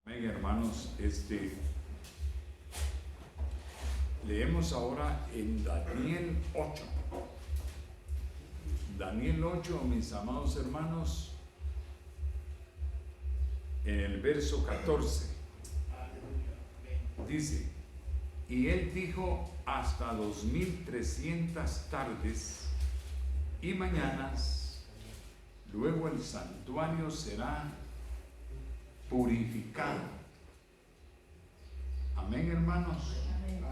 Amén, hermanos. Leemos ahora en Daniel 8. Daniel 8, mis amados hermanos, en el verso 14. Dice: y él dijo: hasta 2300 tardes y mañanas, luego el santuario será purificado. Amén, hermanos. Amén.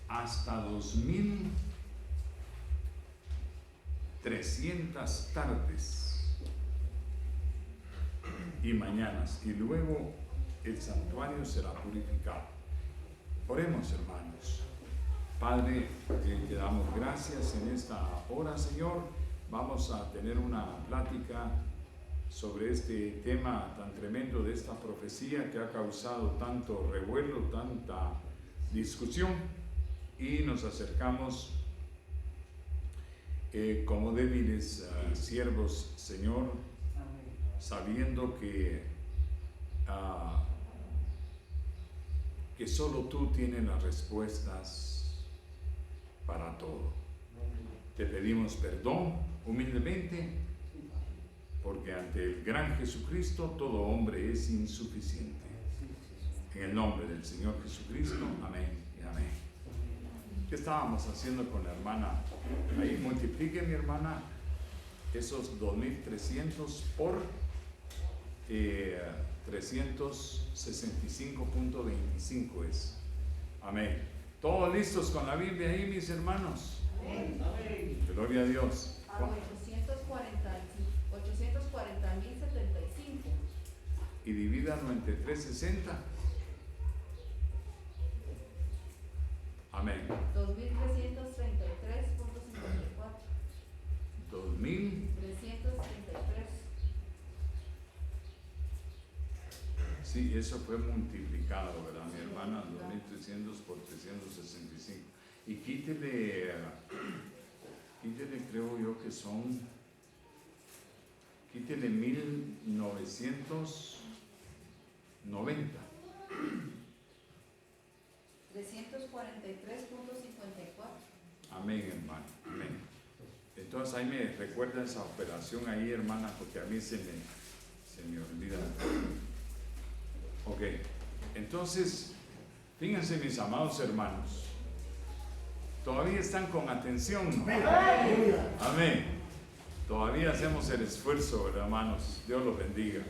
Hasta 2300 tardes y mañanas, y luego el santuario será purificado. Oremos, hermanos. Padre, te damos gracias en esta hora, Señor. Vamos a tener una plática sobre este tema tan tremendo de esta profecía que ha causado tanto revuelo, tanta discusión, y nos acercamos como débiles siervos, Señor, sabiendo que solo tú tienes las respuestas para todo. Te pedimos perdón humildemente, porque ante el gran Jesucristo todo hombre es insuficiente. En el nombre del Señor Jesucristo, amén y amén. ¿Qué estábamos haciendo con la hermana? Ahí multiplique, mi hermana, esos 2300 por 365.25 es. Amén. ¿Todos listos con la Biblia ahí, mis hermanos? Amén. Gloria a Dios. A 840.075. Y divídalo entre 360. Amén. 2.333.54. 2000. 333. Sí, eso fue multiplicado, ¿verdad, mi hermana? 2300 por 365. Y quítele, creo yo que son, quítele 1990. 343.54. Amén, hermano, amén. Entonces ahí me recuerda esa operación ahí, hermana, porque a mí se me olvida. Ok, entonces, fíjense, mis amados hermanos, todavía están con atención, ¿no? Amén. Todavía hacemos el esfuerzo, hermanos. Dios los bendiga.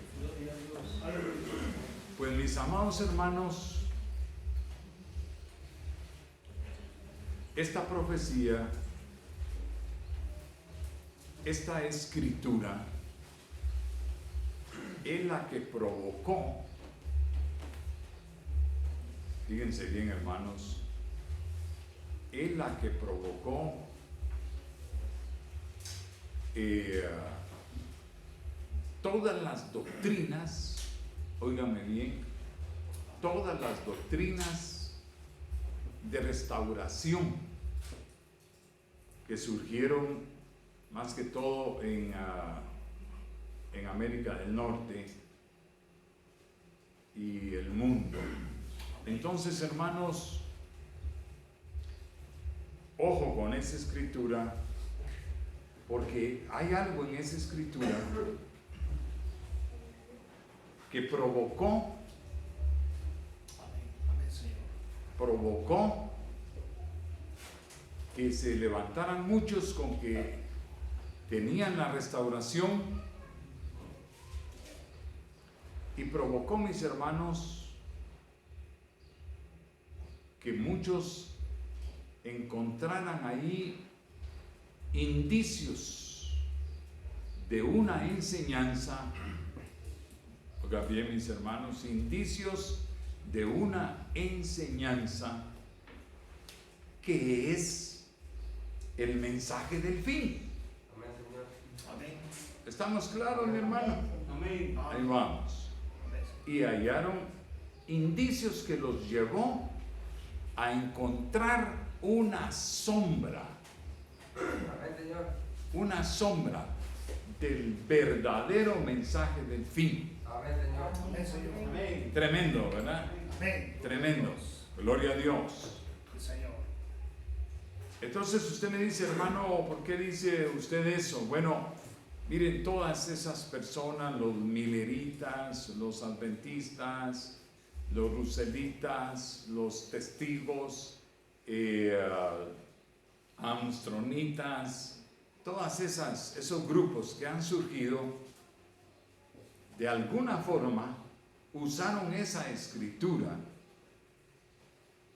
Pues, mis amados hermanos, esta profecía, esta escritura, es la que provocó, fíjense bien, hermanos, es la que provocó todas las doctrinas, óigame bien, todas las doctrinas de restauración que surgieron más que todo en América del Norte y el mundo. Entonces, hermanos, ojo con esa escritura, porque hay algo en esa escritura que provocó que se levantaran muchos con que tenían la restauración, y provocó, mis hermanos, que muchos encontraran ahí indicios de una enseñanza, oigan bien, mis hermanos, indicios de una enseñanza que es el mensaje del fin. Amén. ¿Estamos claros, mi hermano? Amén. Ahí vamos. Y hallaron indicios que los llevó a encontrar una sombra. Amén, Señor. Una sombra del verdadero mensaje del fin. Amén, Señor. Tremendo, ¿verdad? Amén. Tremendo. Gloria a Dios. Sí, Señor. Entonces usted me dice, hermano, ¿por qué dice usted eso? Bueno, miren, todas esas personas, los mileritas, los adventistas, los ruselitas, los testigos, armstronitas, todas esos grupos que han surgido, de alguna forma usaron esa escritura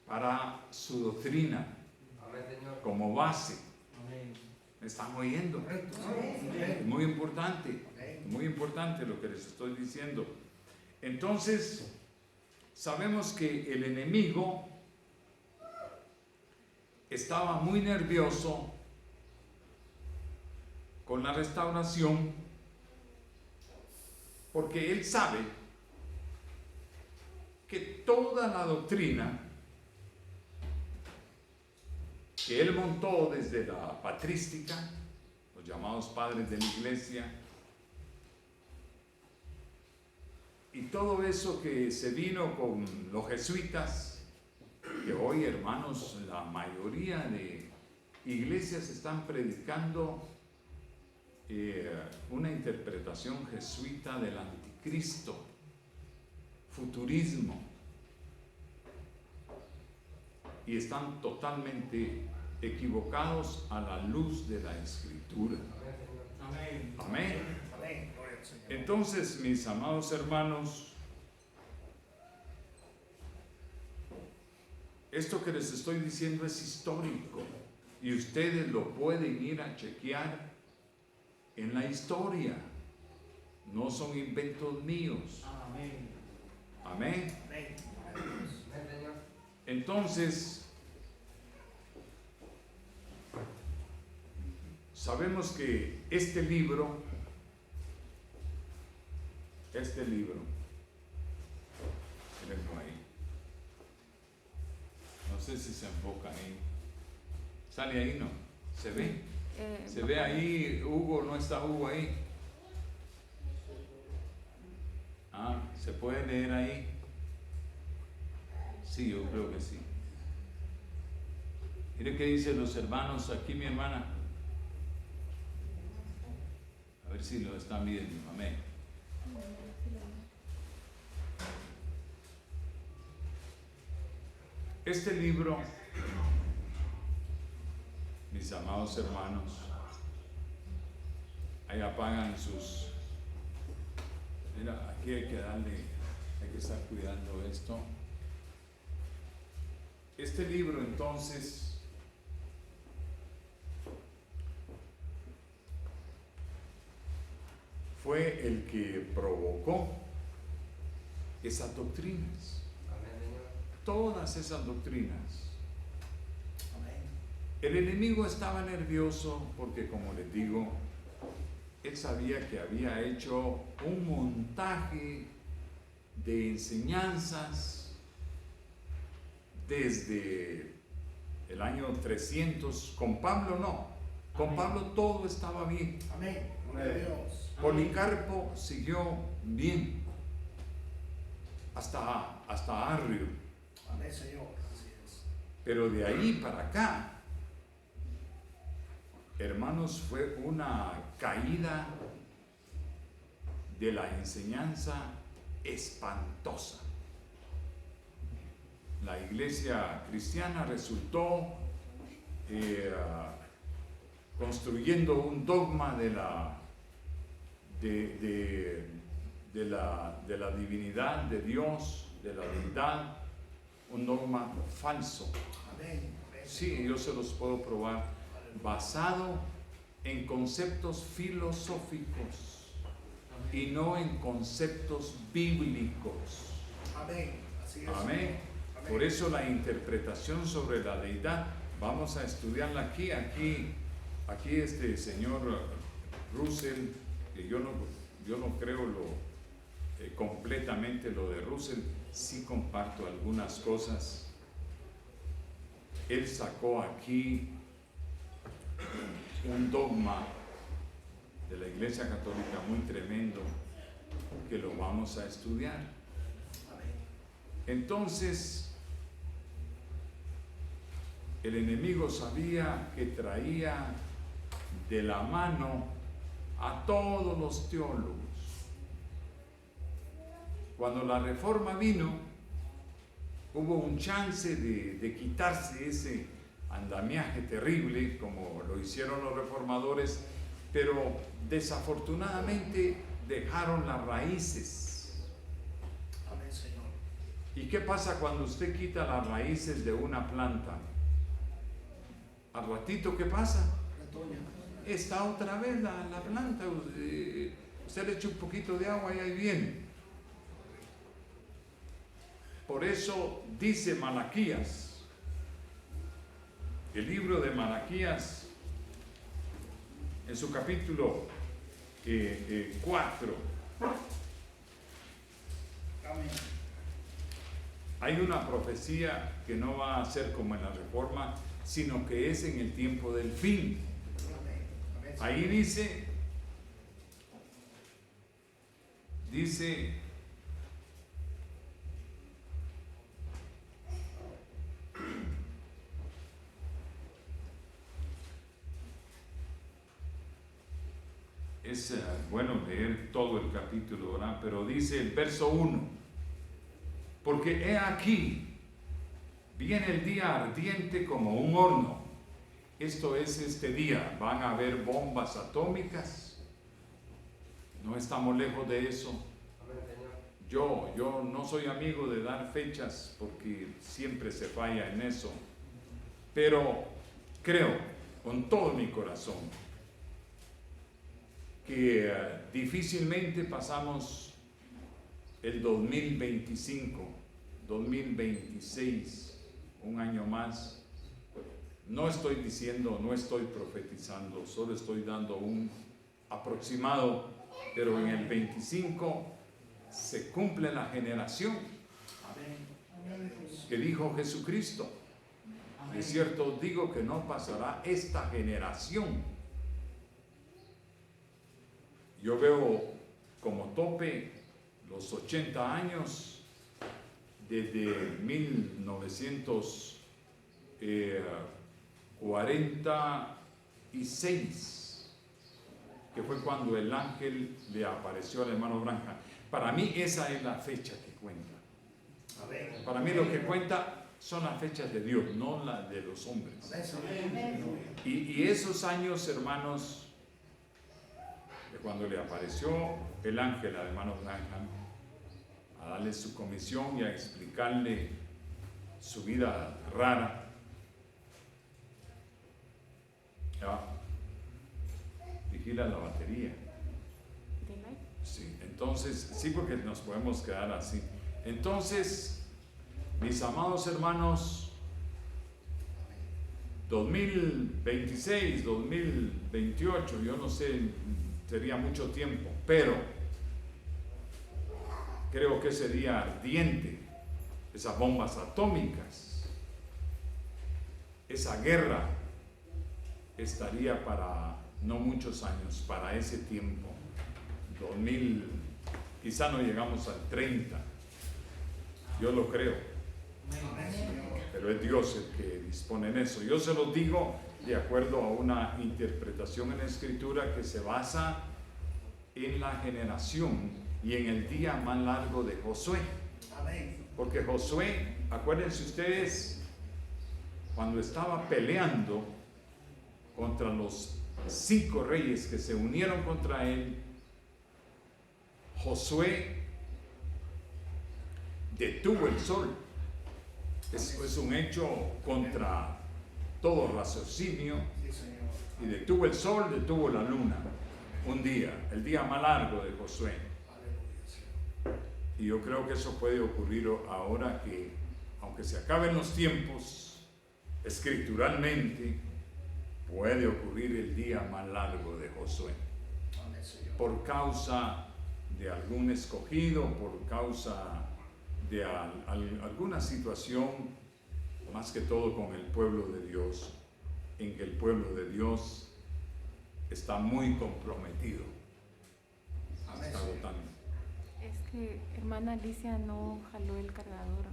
para su doctrina Amén, Señor. como base. Amén. ¿Me están oyendo? Correcto. Es Amén. muy importante, Amén. muy importante lo que les estoy diciendo. Entonces, sabemos que el enemigo estaba muy nervioso con la restauración porque él sabe que toda la doctrina que él montó desde la patrística, los llamados padres de la iglesia, y todo eso que se vino con los jesuitas, que hoy, hermanos, la mayoría de iglesias están predicando una interpretación jesuita del anticristo, futurismo, y están totalmente equivocados a la luz de la escritura. Amén, Señor. Amén. Amén. Gloria al Señor. Entonces, mis amados hermanos, esto que les estoy diciendo es histórico y ustedes lo pueden ir a chequear en la historia. No son inventos míos. Amén. Amén. Amén. Amén, Señor. Entonces, sabemos que este libro, mírenlo ahí. No sé si se enfoca ahí. Sale ahí, ¿no? ¿Se ve? ¿Se ve ahí Hugo? ¿No está Hugo ahí? Ah, ¿se puede leer ahí? Sí, yo creo que sí. Mire qué dicen los hermanos aquí, mi hermana. A ver si lo están viendo. Amén. Este libro, mis amados hermanos, ahí apagan sus... Mira, aquí hay que estar cuidando esto. Este libro entonces fue el que provocó esas doctrinas, Amén, Señor. todas esas doctrinas. Amén. El enemigo estaba nervioso porque, como les digo, él sabía que había hecho un montaje de enseñanzas desde el año 300. Con Pablo no, con Pablo todo estaba bien. Amén. Gloria a Dios. Policarpo siguió bien hasta Arrio, Amén, Señor. Así es. pero de ahí para acá, hermanos, fue una caída de la enseñanza espantosa. La iglesia cristiana resultó construyendo un dogma de la divinidad de Dios, de la deidad, un dogma falso. Amén. Amén. Sí, yo se los puedo probar, basado en conceptos filosóficos y no en conceptos bíblicos. Amén. Así es. Amén. Por eso la interpretación sobre la deidad, vamos a estudiarla aquí este señor Russell, que yo no creo completamente lo de Russell, sí comparto algunas cosas. Él sacó aquí un dogma de la Iglesia Católica muy tremendo que lo vamos a estudiar. Amén. Entonces, el enemigo sabía que traía de la mano a todos los teólogos. Cuando la reforma vino, hubo un chance de quitarse ese andamiaje terrible, como lo hicieron los reformadores, pero desafortunadamente dejaron las raíces. Amén, Señor. ¿Y qué pasa cuando usted quita las raíces de una planta? Al ratito, ¿qué pasa? Retoña. Está otra vez la planta. Usted le echa un poquito de agua y ahí viene. Por eso dice Malaquías, el libro de Malaquías, en su capítulo 4, Amén. hay una profecía que no va a ser como en la Reforma, sino que es en el tiempo del fin. Amén. Amén, Señor. Ahí dice, es bueno leer todo el capítulo, ¿verdad? Pero dice el verso 1, porque he aquí, viene el día ardiente como un horno. Esto es este día, van a haber bombas atómicas, no estamos lejos de eso. Amén, Señor. Yo no soy amigo de dar fechas porque siempre se falla en eso, pero creo con todo mi corazón que difícilmente pasamos el 2025, 2026, un año más. No estoy diciendo, no estoy profetizando, solo estoy dando un aproximado, pero en el 25 se cumple la generación Amén. que dijo Jesucristo. De cierto os digo que no pasará esta generación. Yo veo como tope los 80 años desde 1946, que fue cuando el ángel le apareció al hermano Branham. Para mí esa es la fecha que cuenta. Amén. Para mí lo que cuenta son las fechas de Dios, no las de los hombres. Amén. Y esos años, hermanos, de cuando le apareció el ángel al hermano Branham a darle su comisión y a explicarle su vida rara, ya, vigila la batería. Sí, entonces, sí, porque nos podemos quedar así. Entonces, mis amados hermanos, 2026, 2028, yo no sé, sería mucho tiempo, pero creo que sería ardiente, esas bombas atómicas, esa guerra estaría para no muchos años, para ese tiempo, 2000, quizá no llegamos al 30, yo lo creo. Amén, Señor. Pero es Dios el que dispone en eso. Yo se lo digo de acuerdo a una interpretación en la Escritura que se basa en la generación y en el día más largo de Josué. Amén. Porque Josué, acuérdense ustedes, cuando estaba peleando contra los 5 reyes que se unieron contra él, Josué detuvo el sol. Es un hecho contra todo raciocinio, Sí, Señor. y detuvo el sol, detuvo la luna, un día, el día más largo de Josué. Aleluya, Señor. Y yo creo que eso puede ocurrir ahora que, aunque se acaben los tiempos, escrituralmente, puede ocurrir el día más largo de Josué. Amén, Señor. Por causa de algún escogido, por causa de alguna situación, más que todo con el pueblo de Dios, en que el pueblo de Dios está muy comprometido. Amén, Está Señor. agotando. Es que hermana Alicia no jaló el cargador.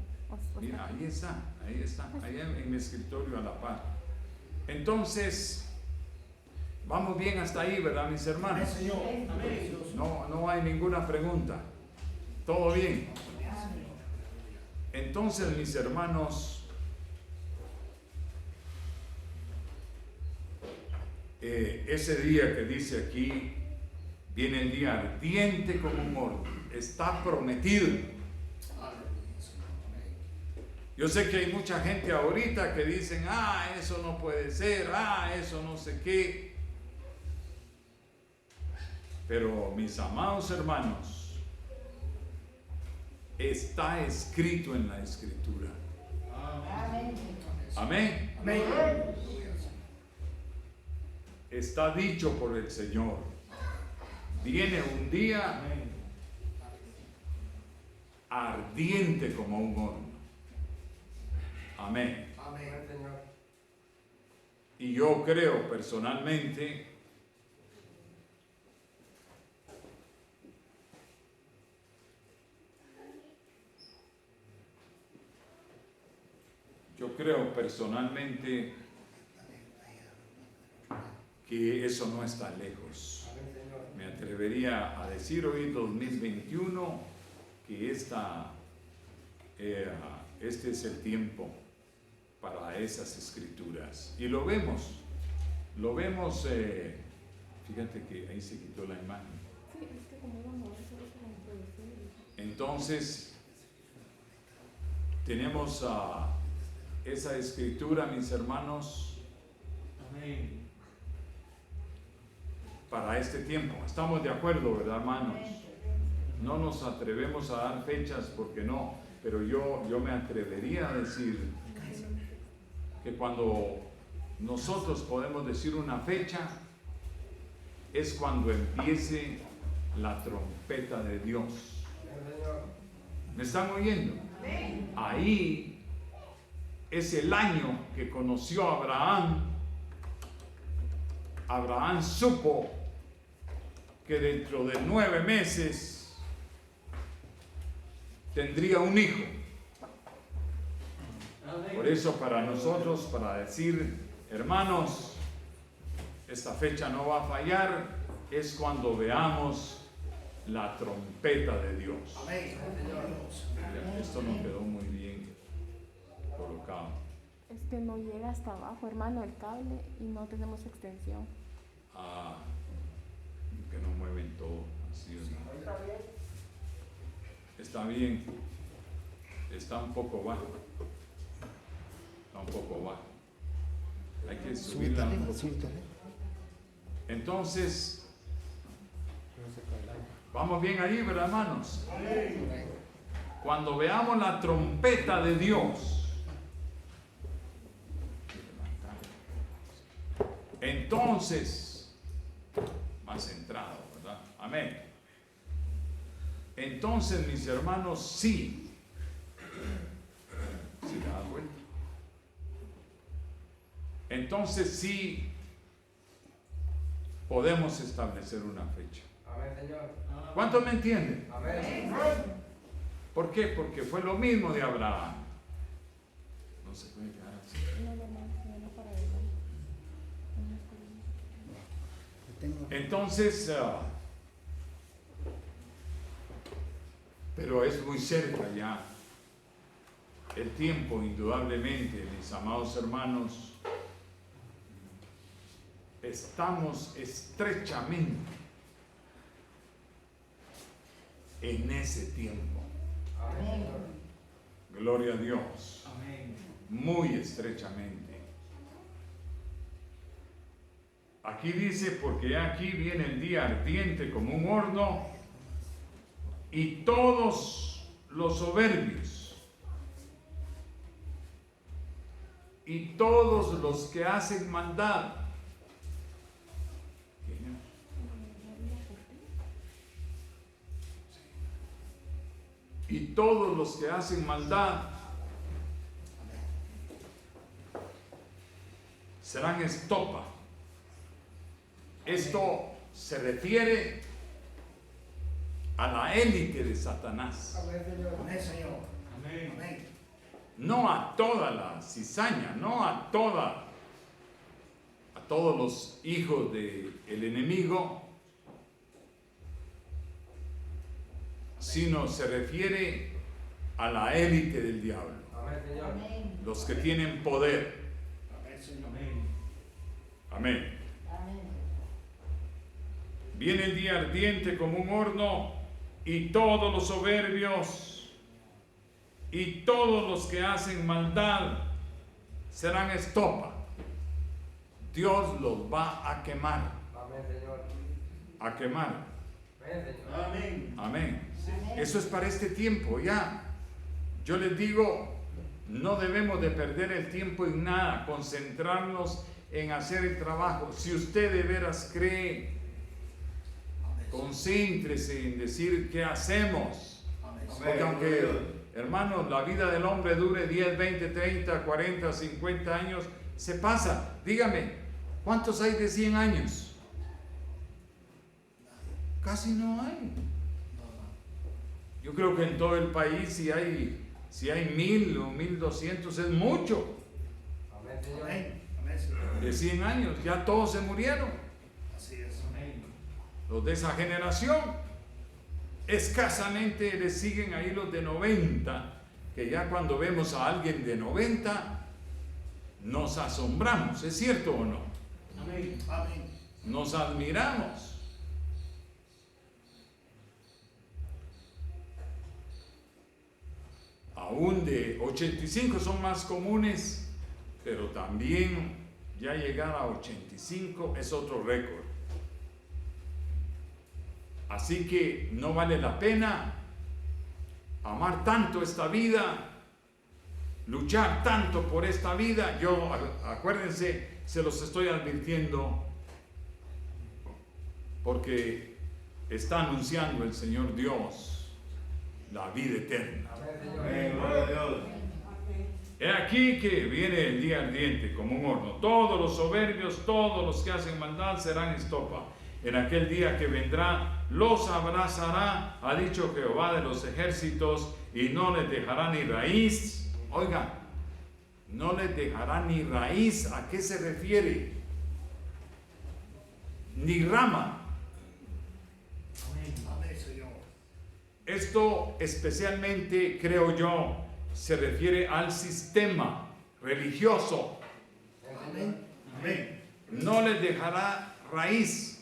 Mira, ahí está, ahí en mi escritorio a la par. Entonces, vamos bien hasta ahí, ¿verdad, mis hermanos? Amén, Señor. Amén. No hay ninguna pregunta. ¿Todo bien? Entonces, mis hermanos, ese día que dice aquí, viene el día ardiente como un horno, está prometido. Aleluya, Señor. Amén. Yo sé que hay mucha gente ahorita que dicen, eso no puede ser, eso no sé qué. Pero mis amados hermanos, está escrito en la Escritura. Amén. Amén. Está dicho por el Señor. Viene un día ardiente como un horno. Amén. Amén, Señor. Y yo creo personalmente que eso no está lejos. Amén, Señor. Me atrevería a decir hoy 2021 que este es el tiempo para esas escrituras. Y lo vemos, fíjate que ahí se quitó la imagen. Sí, es que como vamos a solo para introducir. Entonces, tenemos esa escritura, mis hermanos, Amén. para este tiempo. Estamos de acuerdo, ¿verdad, hermanos? No nos atrevemos a dar fechas porque no, pero yo me atrevería a decir que cuando nosotros podemos decir una fecha es cuando empiece la trompeta de Dios. Amén, Señor. ¿Me están oyendo? Ahí es el año que conoció Abraham. Abraham supo que dentro de 9 meses tendría un hijo. Amén. Por eso para nosotros, para decir, hermanos, esta fecha no va a fallar, es cuando veamos la trompeta de Dios. Amén. Ya, esto no quedó muy bien colocado. Es que no llega hasta abajo, hermano, el cable y no tenemos extensión. Que no mueven todo así, ¿verdad? Está bien. Está un poco bajo. Hay que subirla un poco. Entonces, vamos bien ahí, ¿verdad, hermanos? Cuando veamos la trompeta de Dios, entonces, más centrado, ¿verdad? Amén. Entonces, mis hermanos, sí. ¿Sí te das cuenta? Entonces sí podemos establecer una fecha. Amén, Señor. ¿Cuántos me entienden? Amén. ¿Por qué? Porque fue lo mismo de Abraham. No se puede quedar así. No para adelante. Entonces, pero es muy cerca ya el tiempo, indudablemente, mis amados hermanos. Estamos estrechamente en ese tiempo. Amén, Señor. Gloria a Dios. Amén. Muy estrechamente. Aquí dice, porque aquí viene el día ardiente como un horno, y todos los soberbios y todos los que hacen maldad. Y todos los que hacen maldad serán estopa. Esto se refiere a la élite de Satanás. Amén, Señor. Amén, Señor. Amén. Amén. No a toda la cizaña, no a todos los hijos del enemigo, sino se refiere a la élite del diablo, Amén, Señor. Amén. los que tienen poder. Amén, Señor. Amén. Amén. Amén. Viene el día ardiente como un horno, y todos los soberbios y todos los que hacen maldad serán estopa. Dios los va a quemar, Amén, Señor. a quemar. Amén, Señor. Amén. Amén. Amén. Eso es para este tiempo, ya. Yo les digo, no debemos de perder el tiempo en nada, concentrarnos en hacer el trabajo. Si usted de veras cree, concéntrese en decir qué hacemos. Amén. Porque aunque, hermanos, la vida del hombre dure 10, 20, 30, 40, 50 años, se pasa. Dígame, ¿cuántos hay de 100 años? Casi no hay. Yo creo que en todo el país si hay 1000 o 1200 es mucho. Amén, Señor. Amén. Amén, Señor. De 100 años, ya todos se murieron. Así es. Amén. Los de esa generación, escasamente le siguen ahí los de 90, que ya cuando vemos a alguien de 90 nos asombramos, ¿es cierto o no? Amén. Amén. Nos admiramos. Aún de 85 son más comunes, pero también ya llegar a 85 es otro récord. Así que no vale la pena amar tanto esta vida, luchar tanto por esta vida. Yo, acuérdense, se los estoy advirtiendo porque está anunciando el Señor Dios la vida eterna. Amén, Señor. Amén. Gloria a Dios. He aquí que viene el día ardiente como un horno. Todos los soberbios, todos los que hacen maldad serán estopa. En aquel día que vendrá, los abrazará, ha dicho Jehová de los ejércitos, y no les dejará ni raíz. Oiga, no les dejará ni raíz. ¿A qué se refiere? Ni rama. Amén, Señor. Esto especialmente, creo yo, se refiere al sistema religioso. Amén. Amén. No les dejará raíz.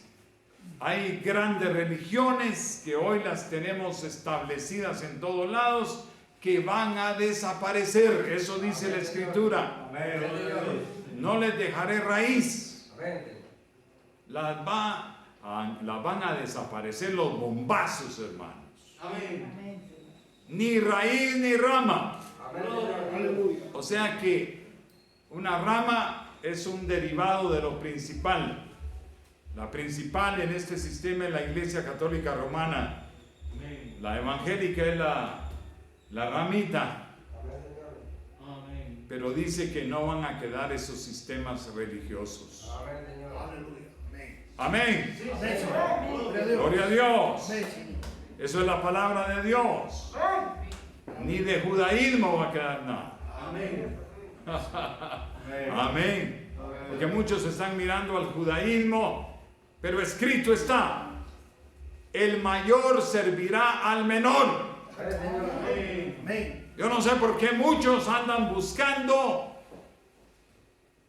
Hay grandes religiones que hoy las tenemos establecidas en todos lados que van a desaparecer. Eso dice la Escritura. Amén, Señor. No les dejaré raíz. Amén, Señor. Las van a desaparecer los bombazos, hermanos. Amén. Amén. Ni raíz ni rama. Amén, Señor. Aleluya. O sea que una rama es un derivado de lo principal. La principal en este sistema es la Iglesia Católica Romana. Amén. La evangélica es la ramita. Amén, Señor. Amén. Pero dice que no van a quedar esos sistemas religiosos. Amén, Señor. Aleluya. Amén. Amén. Amén, Señor. Gloria a Dios. Gloria a Dios. Amén, Señor. Eso es la palabra de Dios. Ni de judaísmo va a quedar nada. Amén. Amén. Porque muchos están mirando al judaísmo, pero escrito está: el mayor servirá al menor. Amén, Señor. Amén. Yo no sé por qué muchos andan buscando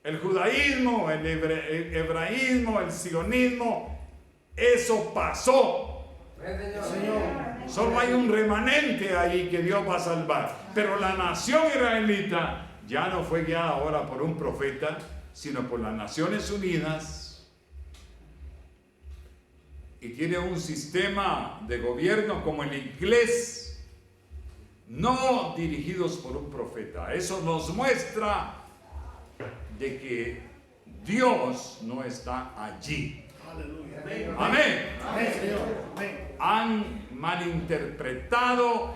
el judaísmo, el hebraísmo, el sionismo. Eso pasó. Amén, Señor. Señor. Solo hay un remanente ahí que Dios va a salvar. Pero la nación israelita ya no fue guiada ahora por un profeta, sino por las Naciones Unidas. Y tiene un sistema de gobierno como el inglés, no dirigidos por un profeta. Eso nos muestra de que Dios no está allí. Aleluya. Amén. Amén, Señor. Amén. Han malinterpretado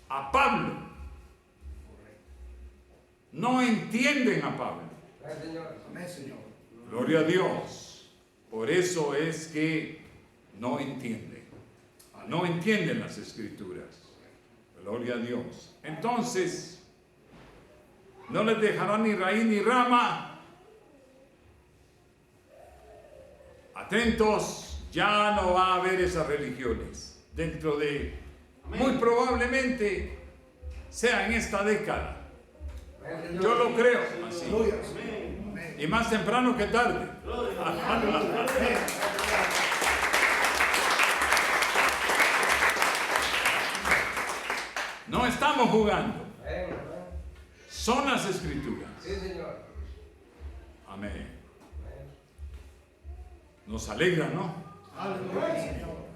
a Pablo. No entienden a Pablo. Amén, Señor. Amén, Señor. Gloria a Dios. Por eso es que no entienden. No entienden las escrituras. Gloria a Dios. Entonces, no les dejará ni raíz ni rama. Atentos, ya no va a haber esas religiones. Dentro de, muy probablemente, sea en esta década. Yo lo creo así. Y más temprano que tarde. No estamos jugando. Son las escrituras. Sí, Señor. Amén. Nos alegra, ¿no?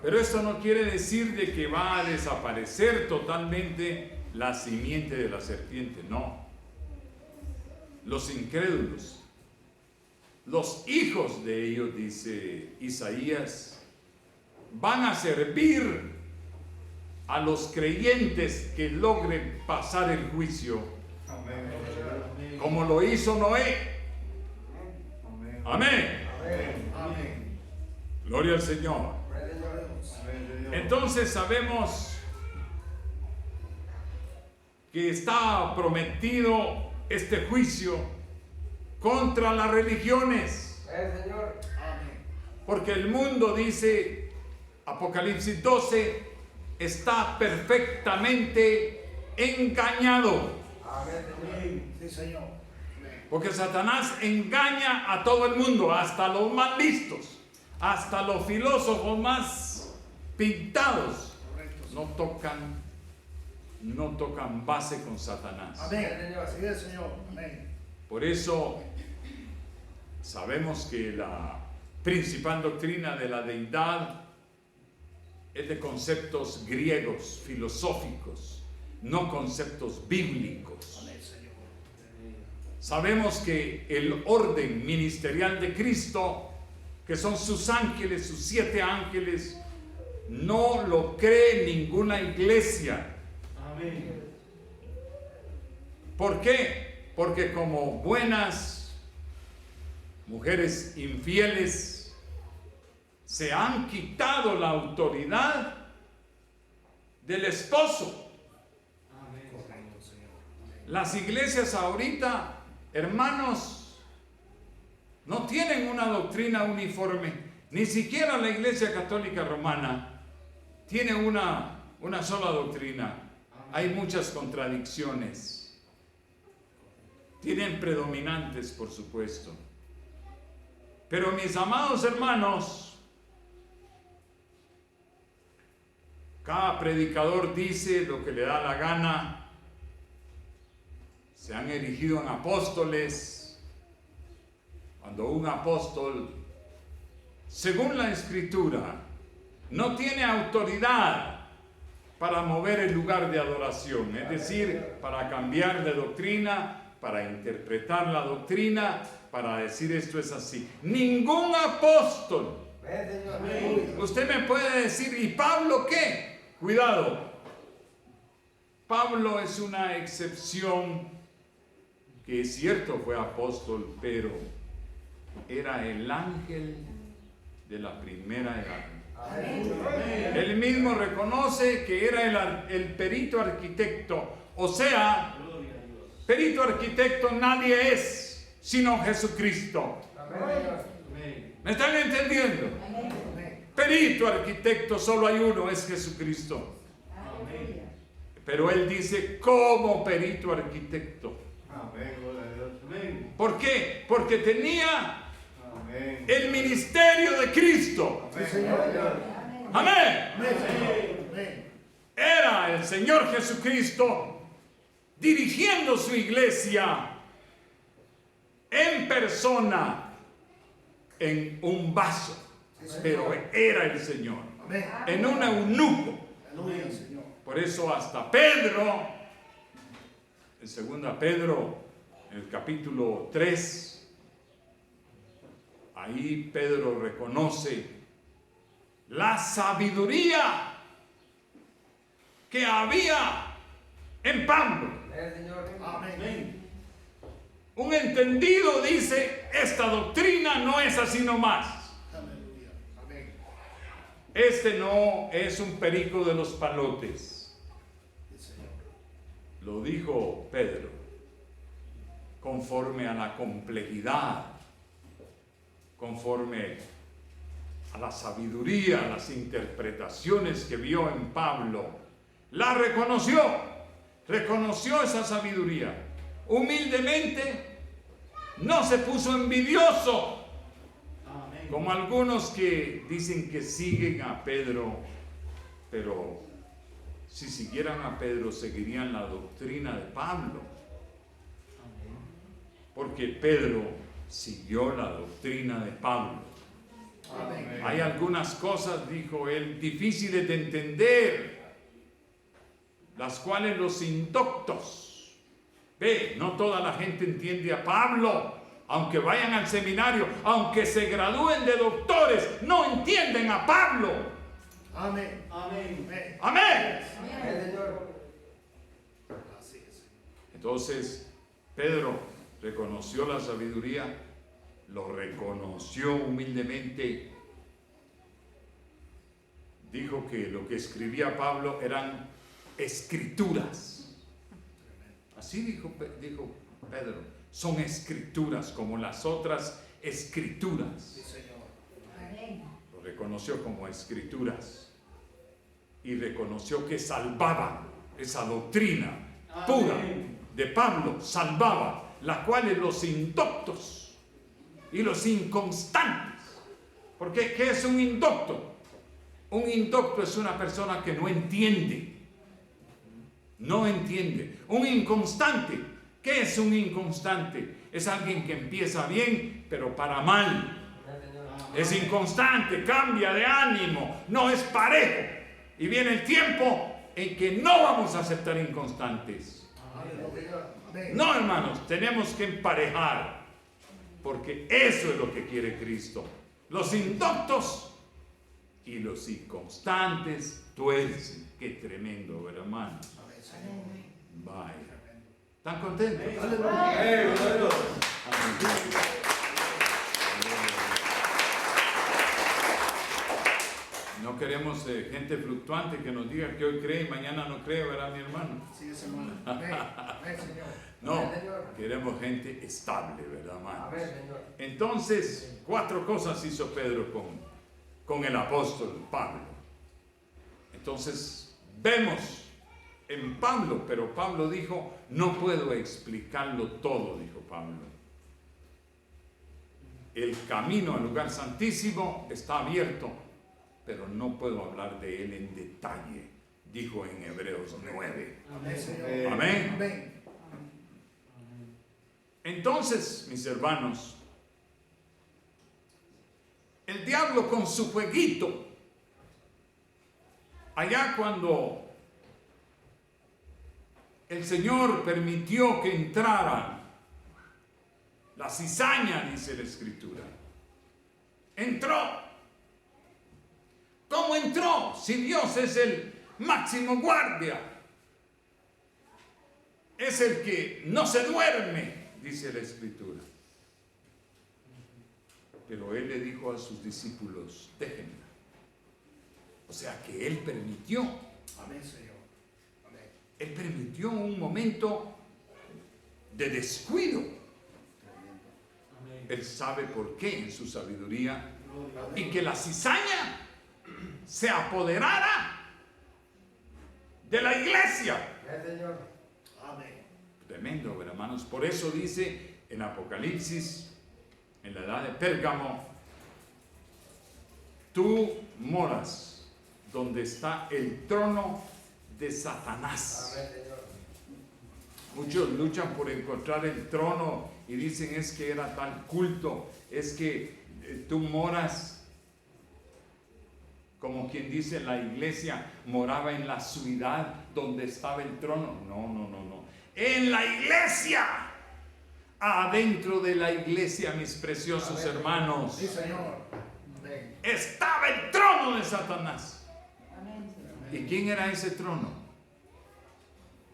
Pero esto no quiere decir de que va a desaparecer totalmente la simiente de la serpiente, no. Los incrédulos, los hijos de ellos, dice Isaías, van a servir a los creyentes que logren pasar el juicio, como lo hizo Noé. Amén. Gloria al Señor. Entonces sabemos que está prometido este juicio contra las religiones. Porque el mundo, dice Apocalipsis 12, está perfectamente engañado. Sí, Señor. Porque Satanás engaña a todo el mundo, hasta los más listos, hasta los filósofos más pintados. No tocan base con Satanás. Amén. Así es, Señor. Amén. Por eso sabemos que la principal doctrina de la deidad es de conceptos griegos, filosóficos, no conceptos bíblicos. Sabemos que el orden ministerial de Cristo, que son sus ángeles, sus 7 ángeles, no lo cree ninguna iglesia. Amén. ¿Por qué? Porque como buenas mujeres infieles se han quitado la autoridad del esposo. Las iglesias ahorita, hermanos, no tienen una doctrina uniforme. Ni siquiera la Iglesia Católica Romana tiene una sola doctrina. Hay muchas contradicciones. Tienen predominantes, por supuesto. Pero mis amados hermanos, cada predicador dice lo que le da la gana. Se han erigido en apóstoles. Cuando un apóstol, según la Escritura, no tiene autoridad para mover el lugar de adoración, es decir, para cambiar de doctrina, para interpretar la doctrina, para decir esto es así. Ningún apóstol. Usted me puede decir, ¿y Pablo qué? Cuidado. Pablo es una excepción, que es cierto fue apóstol, pero era el ángel de la primera edad. Él mismo reconoce que era el perito arquitecto. O sea, perito arquitecto nadie es sino Jesucristo. ¿Me están entendiendo? Perito arquitecto solo hay uno, es Jesucristo. Pero él dice como perito arquitecto. ¿Por qué? Porque tenía el ministerio de Cristo. Amén. Era el Señor Jesucristo dirigiendo su iglesia en persona, en un vaso, pero era el Señor, en un eunuco. Por eso hasta Pedro, en 2 Pedro, en el capítulo 3, ahí Pedro reconoce la sabiduría que había en Pablo. Un entendido dice, esta doctrina no es así nomás. Este no es un perico de los palotes. Sí, Señor. Lo dijo Pedro, conforme a la complejidad, conforme a la sabiduría, a las interpretaciones que vio en Pablo. La reconoció esa sabiduría. Humildemente, no se puso envidioso, como algunos que dicen que siguen a Pedro, pero si siguieran a Pedro seguirían la doctrina de Pablo, porque Pedro siguió la doctrina de Pablo. Amén. Hay algunas cosas, dijo él, difíciles de entender, las cuales los indoctos, no toda la gente entiende a Pablo, aunque vayan al seminario, aunque se gradúen de doctores, no entienden a Pablo. Amén. Amén. Amén. Amén, Señor. Así es. Entonces, Pedro reconoció la sabiduría, lo reconoció humildemente, dijo que lo que escribía Pablo eran escrituras. Así dijo Pedro, son escrituras como las otras escrituras. Sí, Señor. Lo reconoció como escrituras y reconoció que salvaba esa doctrina pura de Pablo, salvaba, la cual los indoctos y los inconstantes. Porque ¿qué es un indocto? Un indocto es una persona que no entiende. No entiende. Un inconstante. ¿Qué es un inconstante? Es alguien que empieza bien, pero para mal. Es inconstante, cambia de ánimo, no es parejo. Y viene el tiempo en que no vamos a aceptar inconstantes. Amén. No, hermanos, tenemos que emparejar, porque eso es lo que quiere Cristo. Los indoctos y los inconstantes tuercen. Qué tremendo, hermanos. Amén, Señor. Vaya. ¿Están contentos? No queremos gente fluctuante que nos diga que hoy cree y mañana no cree, ¿verdad, mi hermano? Sí, hermano. Amén. Amén, Señor. No, queremos gente estable, ¿verdad, hermano? Amén, Señor. Entonces, 4 cosas hizo Pedro con el apóstol Pablo. Entonces, vemos en Pablo, pero Pablo dijo, no puedo explicarlo todo, dijo Pablo. El camino al lugar santísimo está abierto, pero no puedo hablar de él en detalle, dijo en Hebreos 9. Amén, Señor. Amén. Amén. Entonces, mis hermanos, el diablo con su jueguito, allá cuando el Señor permitió que entrara la cizaña, dice la Escritura, entró. ¿Cómo entró? Si Dios es el máximo guardia, es el que no se duerme, dice la Escritura. Pero Él le dijo a sus discípulos, déjenla. O sea que Él permitió. Amén, Señor. Amén. Él permitió un momento de descuido. Él sabe por qué en su sabiduría. Y que la cizaña se apoderara de la iglesia. Amén, Señor. Amén. Tremendo, hermanos. Por eso dice en Apocalipsis, en la edad de Pérgamo, tú moras donde está el trono de Satanás. Amén, Señor. Muchos luchan por encontrar el trono y dicen es que era tal culto, es que tú moras, como quien dice, la iglesia moraba en la ciudad donde estaba el trono. No, no, no, no. En la iglesia, adentro de la iglesia, mis preciosos Amén. hermanos, Sí, Señor. Amén. estaba el trono de Satanás. Amén. ¿Y quién era ese trono?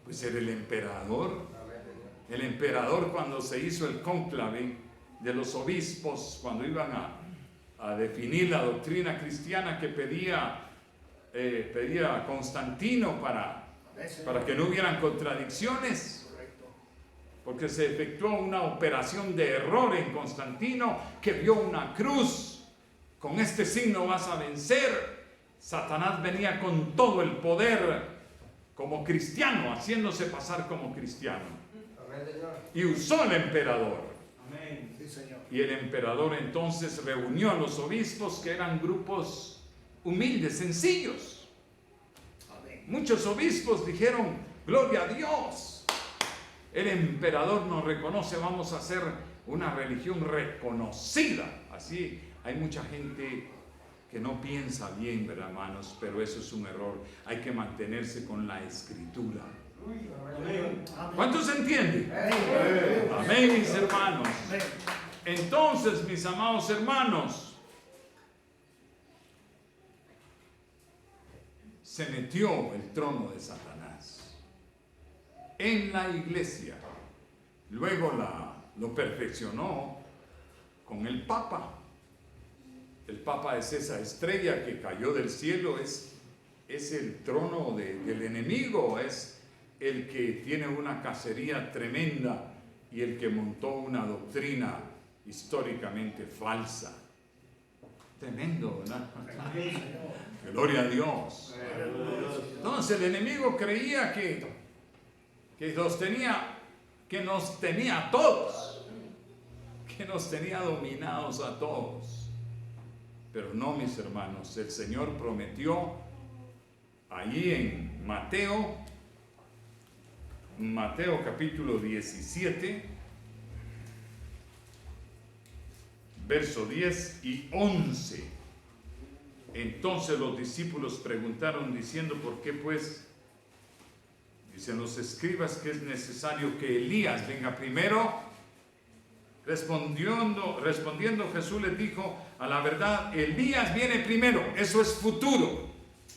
Pues era el emperador. Amén, Señor. El emperador, cuando se hizo el cónclave de los obispos, cuando iban a a definir la doctrina cristiana que pedía Constantino para que no hubieran contradicciones, Correcto. porque se efectuó una operación de error en Constantino, que vio una cruz. Con este signo vas a vencer. Satanás venía con todo el poder como cristiano, haciéndose pasar como cristiano, Amén, Señor. y usó al emperador. Amén. Sí, Señor. Y el emperador entonces reunió a los obispos, que eran grupos humildes, sencillos. Amén. Muchos obispos dijeron: gloria a Dios, el emperador nos reconoce, vamos a hacer una religión reconocida. Así hay mucha gente que no piensa bien, ¿verdad, hermanos? Pero eso es un error. Hay que mantenerse con la escritura. Amén. Amén. ¿Cuántos entienden? Amén. Amén, mis hermanos. Amén. Entonces, mis amados hermanos, se metió el trono de Satanás en la iglesia. Luego lo perfeccionó con el Papa. El Papa es esa estrella que cayó del cielo, es el trono del enemigo, es el que tiene una cacería tremenda y el que montó una doctrina históricamente falsa. Tremendo, ¿verdad? Amén, Señor. Gloria a Dios. Entonces el enemigo creía que nos tenía a todos, que nos tenía dominados a todos. Pero no, mis hermanos, el Señor prometió allí en Mateo capítulo 17, verso 10 y 11. Entonces los discípulos preguntaron diciendo: ¿por qué pues? Dicen los escribas que es necesario que Elías venga primero. Respondiendo Jesús les dijo: a la verdad, Elías viene primero, eso es futuro.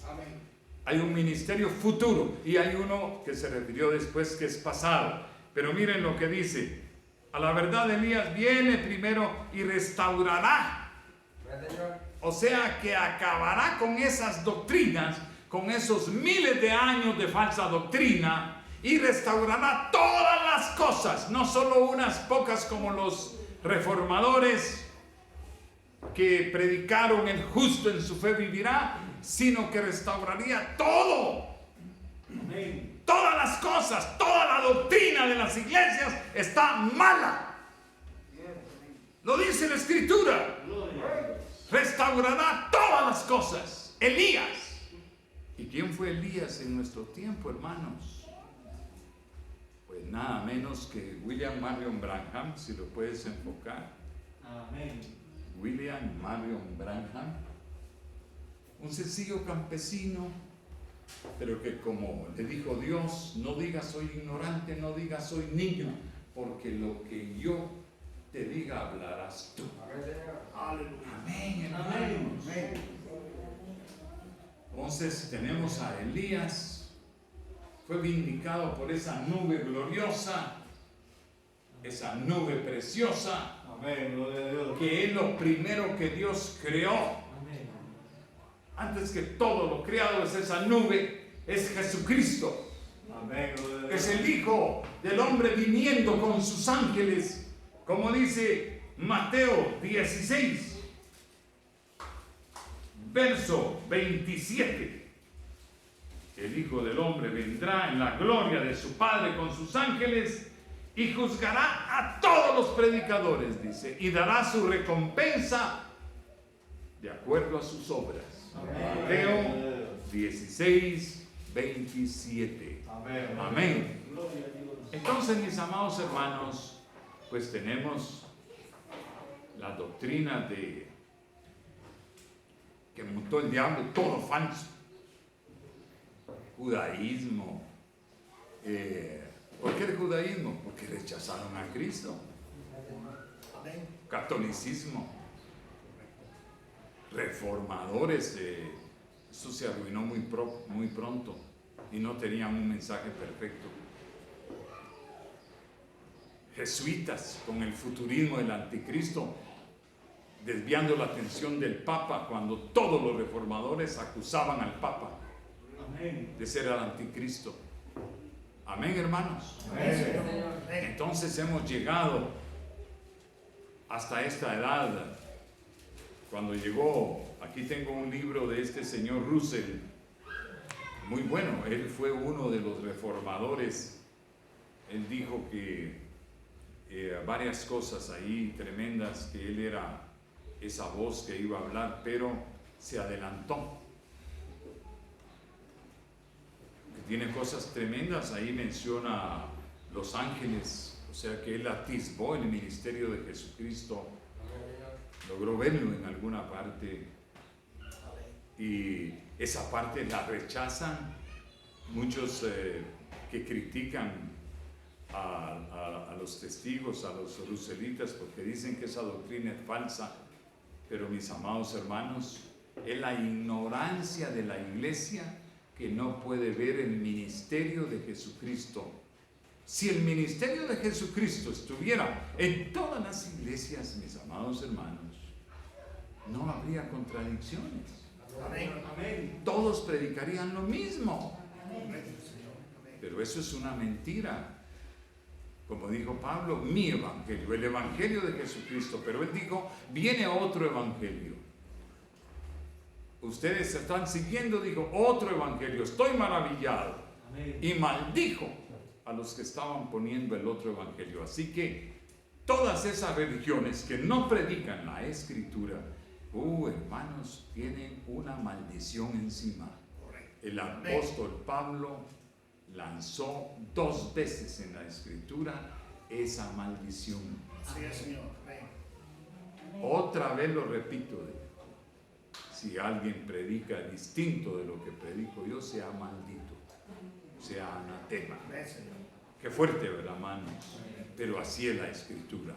Amén. Hay un ministerio futuro y hay uno que se refirió después, que es pasado. Pero miren lo que dice: a la verdad, Elías viene primero y restaurará. Amén, Señor. O sea, que acabará con esas doctrinas, con esos miles de años de falsa doctrina, y restaurará todas las cosas, no solo unas pocas como los reformadores que predicaron: el justo en su fe vivirá, sino que restauraría todo. Amén. Todas las cosas, toda la doctrina de las iglesias está mala. Lo dice la Escritura. Restaurará todas las cosas. Elías. ¿Y quién fue Elías en nuestro tiempo, hermanos? Pues nada menos que William Marion Branham, si lo puedes enfocar. Amén. William Marion Branham, un sencillo campesino, pero que, como le dijo Dios: no digas soy ignorante, no digas soy niño, porque lo que yo te diga hablarás tú. Amén, Señor. Aleluya. Amén, hermanos. Amén. Entonces tenemos a Elías, fue vindicado por esa nube gloriosa, esa nube preciosa, Amén. Gloria a Dios. que es lo primero que Dios creó. Amén. Antes que todo lo creado es esa nube, es Jesucristo. Amén. Gloria a Dios. Es el Hijo del Hombre viniendo con sus ángeles, como dice Mateo 16, verso 27. El Hijo del Hombre vendrá en la gloria de su Padre con sus ángeles y juzgará a todos los predicadores, dice, y dará su recompensa de acuerdo a sus obras. Amén. Mateo 16, 27. Amén. Amén. Gloria a Dios. Entonces, mis amados hermanos, pues tenemos la doctrina de que montó el diablo, todo falso. Judaísmo. ¿Por qué el judaísmo? Porque rechazaron a Cristo. Amén. Catolicismo. Reformadores. Eso se arruinó muy pronto y no tenían un mensaje perfecto. Jesuitas con el futurismo del anticristo desviando la atención del Papa cuando todos los reformadores acusaban al Papa Amén. de ser el anticristo. Amén, hermanos. Amén, Señor. Entonces hemos llegado hasta esta edad. Cuando llegó, aquí tengo un libro de este señor Russell, muy bueno. Él fue uno de los reformadores. Él dijo que varias cosas ahí tremendas, que él era esa voz que iba a hablar, pero se adelantó. Que tiene cosas tremendas, ahí menciona los ángeles, o sea que él atisbó el ministerio de Jesucristo, logró verlo en alguna parte, y esa parte la rechazan muchos que critican a los testigos, a los ruselitas, porque dicen que esa doctrina es falsa. Pero mis amados hermanos, es la ignorancia de la iglesia que no puede ver el ministerio de Jesucristo. Si el ministerio de Jesucristo estuviera en todas las iglesias, mis amados hermanos, no habría contradicciones. Amén. Todos predicarían lo mismo. Pero eso es una mentira. Como dijo Pablo, mi evangelio, el evangelio de Jesucristo. Pero él dijo, viene otro evangelio. Ustedes están siguiendo, dijo, otro evangelio. Estoy maravillado. Amén. Y maldijo a los que estaban poniendo el otro evangelio. Así que todas esas religiones que no predican la escritura, hermanos, tienen una maldición encima. El apóstol Pablo lanzó 2 veces en la escritura esa maldición. Así es, Señor. Amén. Otra vez lo repito, si alguien predica distinto de lo que predico yo, sea maldito, sea anatema. Amén, Señor. Qué fuerte, ¿verdad, hermanos? Pero así es la escritura.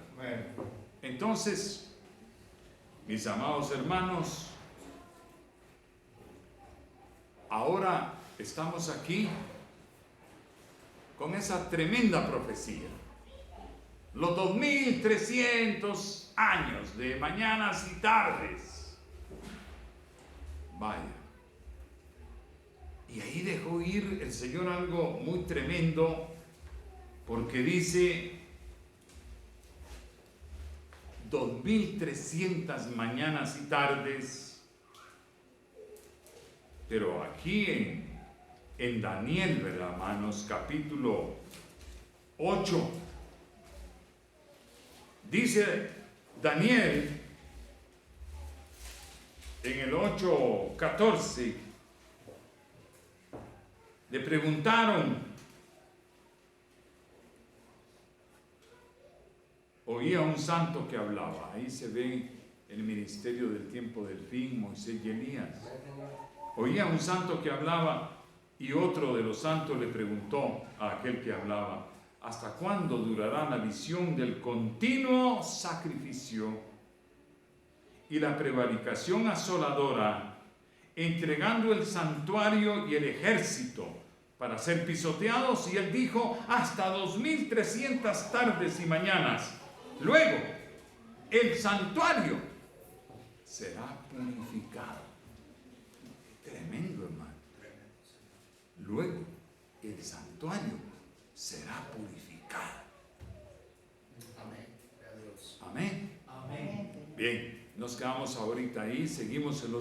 Entonces, mis amados hermanos, ahora estamos aquí con esa tremenda profecía. Los 2300 años de mañanas y tardes. Vaya. Y ahí dejó ir el Señor algo muy tremendo, porque dice 2300 mañanas y tardes. Pero aquí en Daniel, ¿verdad, hermanos? Capítulo 8. Dice Daniel en el 8:14, le preguntaron, oía un santo que hablaba. Ahí se ve el ministerio del tiempo del fin, Moisés y Elías. Oía un santo que hablaba, y otro de los santos le preguntó a aquel que hablaba, ¿hasta cuándo durará la visión del continuo sacrificio y la prevaricación asoladora, entregando el santuario y el ejército para ser pisoteados? Y él dijo, hasta 2300 tardes y mañanas. Luego, el santuario será purificado. Tremendo, hermano. Luego, el santuario será purificado. Amén. Amén. Bien, nos quedamos ahorita ahí, seguimos el